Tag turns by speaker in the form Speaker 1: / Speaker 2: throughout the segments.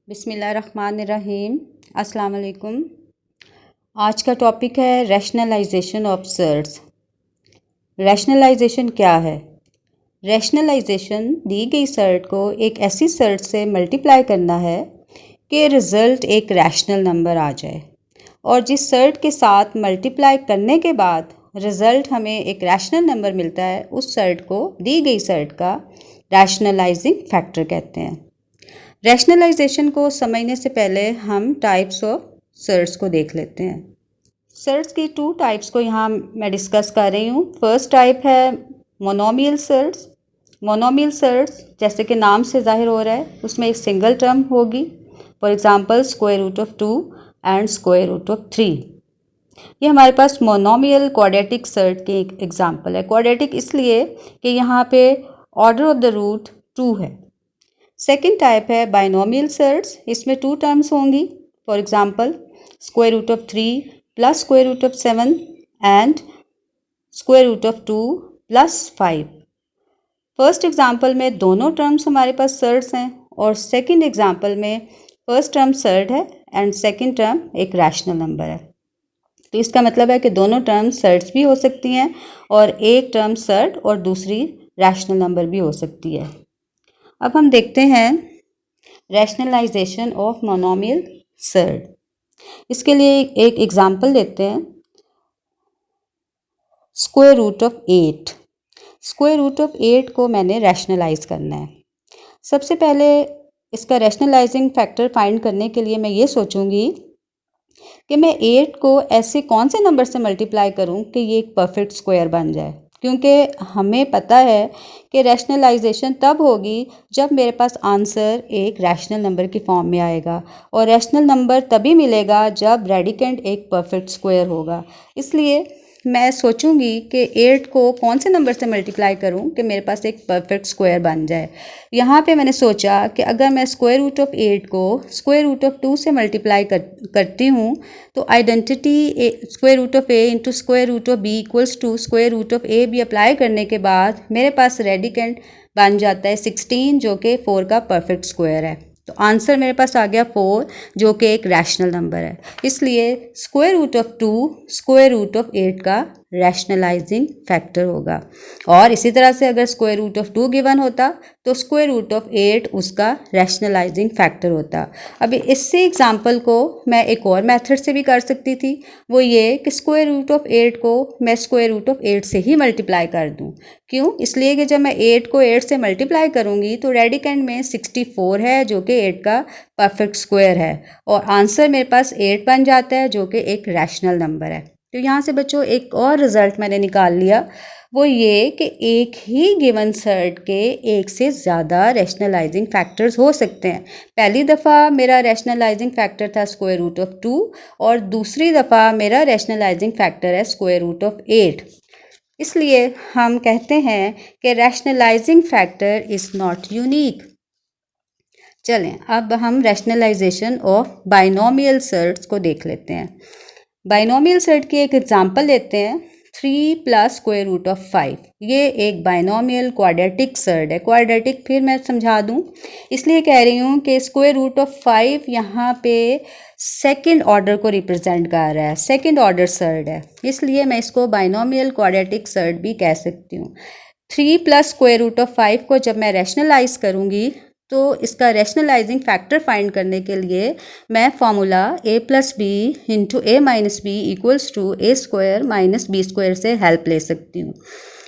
Speaker 1: बिस्मिल्लाहिर्रहमानिर्रहीम। अस्सलाम वालेकुम। आज का टॉपिक है रैशनलाइजेशन ऑफ सर्ट्स। रैशनलाइजेशन क्या है? रैशनलाइजेशन दी गई सर्ट को एक ऐसी सर्ट से मल्टीप्लाई करना है कि रिज़ल्ट एक रैशनल नंबर आ जाए, और जिस सर्ट के साथ मल्टीप्लाई करने के बाद रिज़ल्ट हमें एक रैशनल नंबर मिलता है, उस सर्ट को दी गई सर्ट का रैशनलाइजिंग फैक्टर कहते हैं। रैशनलाइजेशन को समझने से पहले हम टाइप्स ऑफ सर्ट्स को देख लेते हैं। सर्ट्स की टू टाइप्स को यहाँ मैं डिस्कस कर रही हूँ। फर्स्ट टाइप है मोनोमियल सर्ट्स। मोनोमियल सर्ट्स जैसे कि नाम से जाहिर हो रहा है, उसमें एक सिंगल टर्म होगी। For example square root of 2 and square root of 3। ये हमारे पास मोनोमियल क्वाड्रेटिक सर्ट की एक एग्जांपल है। क्वाड्रेटिक इसलिए कि यहाँ पे ऑर्डर ऑफ द रूट 2 है। सेकेंड टाइप है बाइनोमियल सर्ट्स। इसमें टू टर्म्स होंगी। For example square root of 3 plus square root of 7 and square root of 2 plus 5। First example में दोनों टर्म्स हमारे पास सर्ट्स हैं, और सेकंड एग्जांपल में फर्स्ट टर्म सर्ट है एंड सेकंड टर्म एक रैशनल नंबर है। तो इसका मतलब है कि दोनों टर्म सर्ट्स भी हो सकती हैं, और एक टर्म सर्ट और दूसरी रैशनल नंबर भी हो सकती है। अब हम देखते हैं रैशनलाइजेशन ऑफ मोनोमियल सर्ट। इसके लिए एक एग्जांपल लेते हैं। Square root of 8। Square root of 8 को मैंने रैशनलाइज करना है। सबसे पहले इसका रैशनलाइजिंग फैक्टर फाइंड करने के लिए मैं ये सोचूंगी कि मैं 8 को ऐसे कौन से नंबर से मल्टीप्लाई करूं कि ये एक परफेक्ट स्क्वायर बन जाए, क्योंकि हमें पता है कि रैशनलाइजेशन तब होगी जब मेरे पास आंसर एक रैशनल नंबर की फॉर्म में आएगा, और रैशनल नंबर तभी मिलेगा जब रेडिकेंड एक परफेक्ट स्क्वायर होगा। इसलिए मैं सोचूंगी कि 8 को कौन से नंबर से मल्टीप्लाई करूं कि मेरे पास एक परफेक्ट स्क्वायर बन जाए। यहाँ पे मैंने सोचा कि अगर मैं स्क्वायर रूट ऑफ 8 को स्क्वायर रूट ऑफ 2 से मल्टीप्लाई करती हूँ, तो identity square root of a into square root of b equals to square root of a भी अप्लाई करने के बाद मेरे पास रेडिकेंड बन जाता है 16, जो कि 4 का परफेक्ट स्क्वायर है। तो आंसर मेरे पास आ गया 4, जो कि एक रैशनल नंबर है। इसलिए square root of 2 square root of 8 का रैशनलाइजिंग फैक्टर होगा। और इसी तरह से अगर स्क्वायर रूट ऑफ 2 गिवन होता तो स्क्वायर रूट ऑफ 8 उसका रैशनलाइजिंग फैक्टर होता। अभी इससे एग्जांपल को मैं एक और मेथड से भी कर सकती थी, वो ये कि स्क्वायर रूट ऑफ 8 को मैं स्क्वायर रूट ऑफ 8 से ही मल्टीप्लाई कर दूं। क्यों? इसलिए कि जब मैं 8 को 8 से मल्टीप्लाई करूंगी तो रेडिकेंड में 64 है, जो कि 8 का परफेक्ट स्क्वायर है, और आंसर मेरे पास 8 बन जाता है, जो कि एक रैशनल नंबर है। तो यहाँ से बच्चों एक और रिजल्ट मैंने निकाल लिया, वो ये कि एक ही गिवन सर्ट के एक से ज़्यादा रैशनलाइजिंग फैक्टर्स हो सकते हैं। पहली दफ़ा मेरा रैशनलाइजिंग फैक्टर था स्क्वायर रूट ऑफ 2, और दूसरी दफ़ा मेरा रैशनलाइजिंग फैक्टर है स्क्वायर रूट ऑफ 8। इसलिए हम कहते हैं कि rationalising factor is not unique. चलें अब हम रैशनलाइजेशन ऑफ बाइनोमियल सर्ट्स को देख लेते हैं। बाइनोमियल सर्ट की एक एग्जांपल लेते हैं। 3 प्लस स्क्वायर रूट ऑफ 5। ये एक बाइनोमियल क्वाड्रेटिक सर्ट है। क्वाड्रेटिक फिर मैं समझा दूं, इसलिए कह रही हूँ कि स्क्वायर रूट ऑफ 5 यहाँ पे सेकंड ऑर्डर को रिप्रेजेंट कर रहा है, सेकंड ऑर्डर सर्ट है, इसलिए मैं इसको बाइनोमियल क्वाड्रेटिक सर्ट भी कह सकती हूँ। 3 प्लस स्क्वायर रूट ऑफ 5 को जब मैं रैशनलाइज करूँगी तो इसका रैशनलाइजिंग फैक्टर फाइंड करने के लिए मैं formula a plus B into A minus B equals to A square minus B square से हेल्प ले सकती हूँ।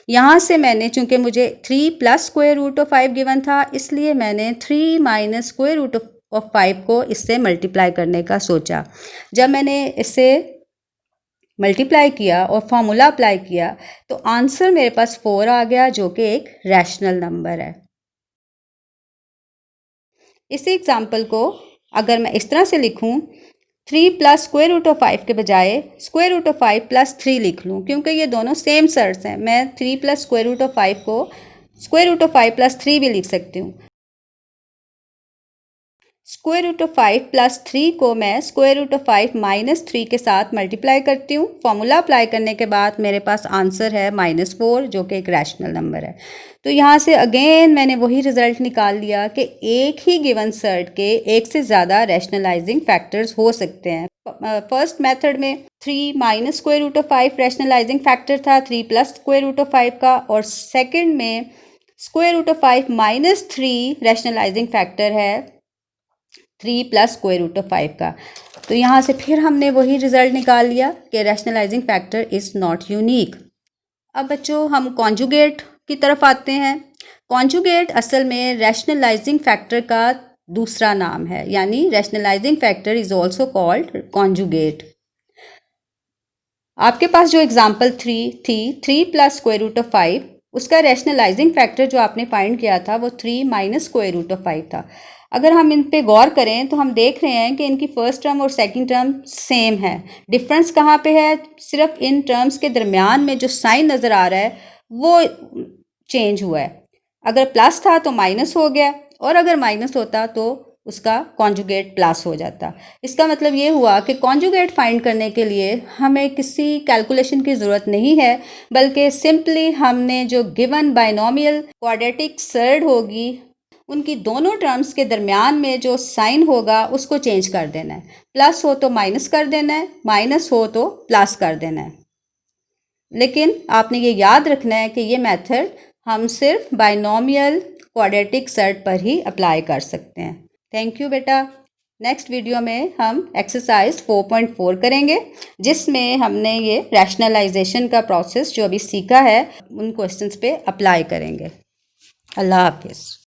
Speaker 1: यहाँ से मैंने, चूँकि मुझे 3 plus square root of 5 given था, इसलिए मैंने 3 माइनस स्क्वायर रूट ऑफ 5 को इससे मल्टीप्लाई करने का सोचा। जब मैंने इससे मल्टीप्लाई किया और फार्मूला अप्लाई किया तो आंसर मेरे पास 4 आ गया, जो कि एक रैशनल नंबर है। इसी एग्जाम्पल को अगर मैं इस तरह से लिखूं, 3 प्लस स्क्वायर रूट ऑफ 5 के बजाय स्क्वायर रूट ऑफ 5 प्लस 3 लिख लूं, क्योंकि ये दोनों सेम सर्ट्स हैं। मैं 3 प्लस स्क्वायर रूट ऑफ 5 को स्क्वायर रूट ऑफ 5 प्लस 3 भी लिख सकती हूँ। स्क्वायर रूट ऑफ 5 प्लस 3 को मैं स्क्वायर रूट ऑफ 5 माइनस 3 के साथ मल्टीप्लाई करती हूँ। फॉर्मूला अप्लाई करने के बाद मेरे पास आंसर है -4, जो कि एक रैशनल नंबर है। तो यहाँ से अगेन मैंने वही रिजल्ट निकाल लिया कि एक ही गिवन सर्ट के एक से ज़्यादा रैशनलाइजिंग फैक्टर्स हो सकते हैं। फर्स्ट मेथड में 3 minus square root of 5 rationalising factor था, 3 प्लस स्क्वायर रूट ऑफ 5 का, और सेकेंड में square root of 5 minus 3 rationalising factor है 3 प्लस स्क्वायर रूट ऑफ 5 का। तो यहाँ से फिर हमने वही रिजल्ट निकाल लिया कि rationalising factor is not unique. अब बच्चों हम कॉन्जुगेट की तरफ आते हैं। कॉन्जुगेट असल में रैशनलाइजिंग फैक्टर का दूसरा नाम है, यानी rationalising factor is also called conjugate. आपके पास जो एग्जाम्पल 3 थी, 3 प्लस स्क्वायर रूट ऑफ 5, उसका रैशनलाइजिंग फैक्टर जो आपने फाइंड किया था वो 3 माइनस स्क्वायर रूट ऑफ 5 था। अगर हम इन पे गौर करें तो हम देख रहे हैं कि इनकी फर्स्ट टर्म और सेकंड टर्म सेम है। डिफरेंस कहाँ पे है? सिर्फ इन टर्म्स के दरमियान में जो साइन नज़र आ रहा है वो चेंज हुआ है। अगर प्लस था तो माइनस हो गया, और अगर माइनस होता तो उसका कॉन्जुगेट प्लस हो जाता। इसका मतलब ये हुआ कि कॉन्जुगेट फाइंड करने के लिए हमें किसी कैलकुलेशन की ज़रूरत नहीं है, बल्कि सिंपली हमने जो गिवन बाइनोमियल क्वाड्रेटिक सर्ड होगी उनकी दोनों टर्म्स के दरमियान में जो साइन होगा उसको चेंज कर देना है। प्लस हो तो माइनस कर देना है, माइनस हो तो प्लस कर देना है। लेकिन आपने ये याद रखना है कि ये मेथड हम सिर्फ बाइनोमियल क्वाड्रेटिक सर्ट पर ही अप्लाई कर सकते हैं। थैंक यू बेटा। नेक्स्ट वीडियो में हम एक्सरसाइज 4.4 करेंगे, जिसमें हमने ये रैशनलाइजेशन का प्रोसेस जो अभी सीखा है उन क्वेश्चंस पे अप्लाई करेंगे। अल्लाह हाफिज़।